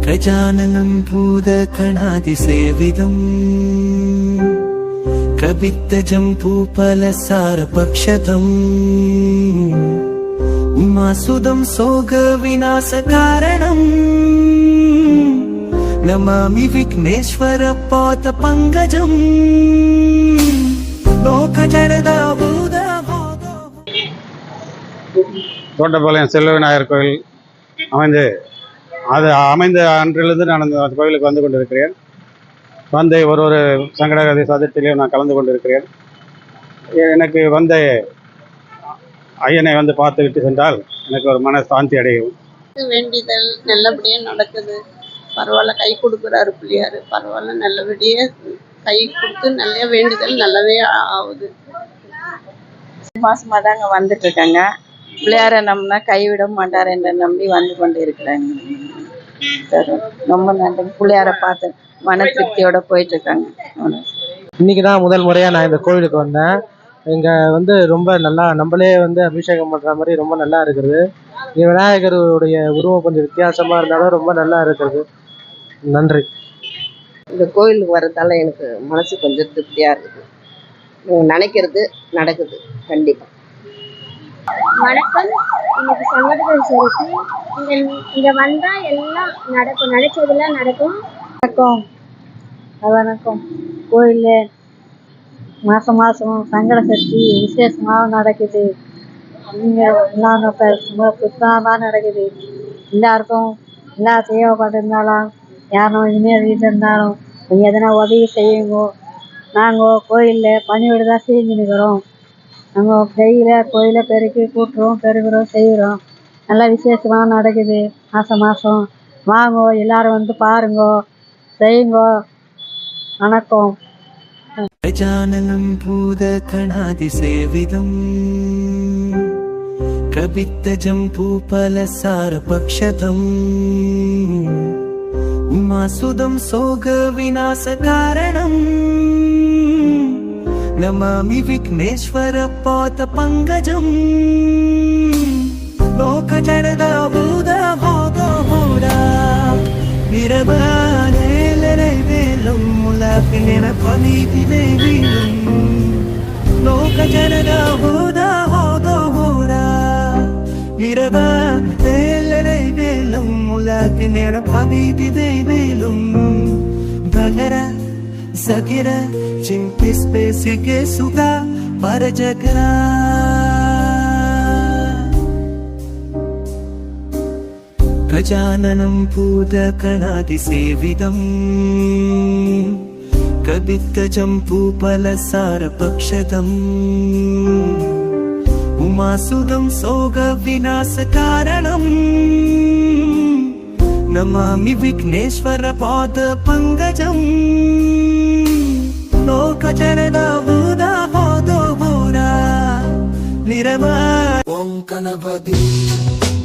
गजाननं भूतगणाधिसेवितं कवित्तजम्बूफलसारभक्षितम् उमासुदं सोगविनाशकारणम् नमामि विघ्नेश्वरपादपङ्कजम् தோட்டப்பாளையம் செல்வ விநாயகர் கோயில் அமைந்த அன்றிலிருந்து நான் அந்த கோயிலுக்கு வந்து கொண்டிருக்கிறேன். வந்து ஒரு சங்கடகதை சதுர்த்தியிலையும் நான் கலந்து கொண்டிருக்கிறேன். எனக்கு வந்த ஐயனை வந்து பார்த்துக்கிட்டு சென்றால் எனக்கு ஒரு மன சாந்தி அடையும். வேண்டியதல் நல்லபடியாக நடக்குது. பரவாயில்ல, கை கொடுக்குறாரு பிள்ளையாரு. பரவாயில்ல, நல்லபடியாக கை கொடுத்து நல்ல வேண்டுதல் நல்லாவே ஆகுது. மாசமாக தாங்க வந்துட்டு இருக்காங்க. பிள்ளையார நம்பினா கைவிட மாட்டார் என்று நம்பி வந்து கொண்டு இருக்கிறாங்க. ரொம்ப நன்றி. பிள்ளையார பார்த்து மன திருப்தியோட போயிட்டு இருக்காங்க. இன்னைக்கு தான் முதல் முறையாக நான் இந்த கோவிலுக்கு வந்தேன். இங்கே வந்து ரொம்ப நல்லா நம்மளே வந்து அபிஷேகம் பண்ணுற மாதிரி ரொம்ப நல்லா இருக்குது. இங்கே விநாயகருடைய உருவம் கொஞ்சம் வித்தியாசமாக இருந்தாலும் ரொம்ப நல்லா இருக்குது. நன்றி. இந்த கோயிலுக்கு வர்றதால எனக்கு மனசு கொஞ்சம் திருப்தியாக இருக்குது. நினைக்கிறது நடக்குது கண்டிப்பாக. வணக்கம். இன்னைக்கு சங்கடகர் சதுர்த்தி. இங்கே வந்தால் எல்லாம் நடக்கும், நினைச்சதெல்லாம் நடக்கும். வணக்கம். கோயிலில் மாதம் சங்கட சதுர்த்தி விசேஷமாக நடக்குது. இங்கே எல்லாம் புத்தகமாக நடக்குது. எல்லாருக்கும் எல்லா தேவைப்பட்டிருந்தாலும் யாரும் இனிமேல் வீட்டில் இருந்தாலும் நீங்கள் எதனா உதவி செய்யுங்க. நாங்கள் கோயிலில் பணியோடு தான் செஞ்சுன்னுக்கிறோம். நாங்கள் கையில் கோயிலை பெருக்கி கூட்டுறோம், பெருக்கிறோம், செய்கிறோம். நல்லா விசேஷமாக நடக்குது. மாதம் வாங்கோ, எல்லாரும் வந்து பாருங்கோ, செய்யுங்கோ. வணக்கம். गजाननं भूतगणाधिसेवितं कवित्तजम्बूफलसारभक्षितम् उमासुदं सोगविनाशकारणम् नमामि विघ्नेश्वरपादपङ्कजम् लोकजनदाभूतभूतभूता निरवनेलनैवेलं मुलाकिनेनपनीतिनैवेलं लोकजनदाभूतभूतभूता निरवनेलनैवेलं मुलाकिनेनपनीतिनैवेलं भगरा सगिरा चिंपिस्पेसिके सुगा परजगरा गजाननं भूतगणाधिसेवितं कवित्तजम्बूफलसारभक्षितम् उमासुदं सोगविनाशकारणम् नमामि विघ्नेश्वरपादपङ्कजम् लोकजनदाभूतभूतभूता निरवनेलनैवेलं मुलाकिनेनपनीतिनैवेलं लोकजनदाभूतभूतभूता निरवनेलनैवेलं मुलाकिनेनपनीतिनैवेलं भगरा सगिरा चिंपिस्पेसिके सुगा परजगरा गजाननं भूतगणाधिसेवितं कवित्तजम्बूफलसारभक्षितं उमासुदं सोगविनाशकारणम् नमामि विघ्नेश्वरपादपङ्कजम् लोकजनदाभूतभूता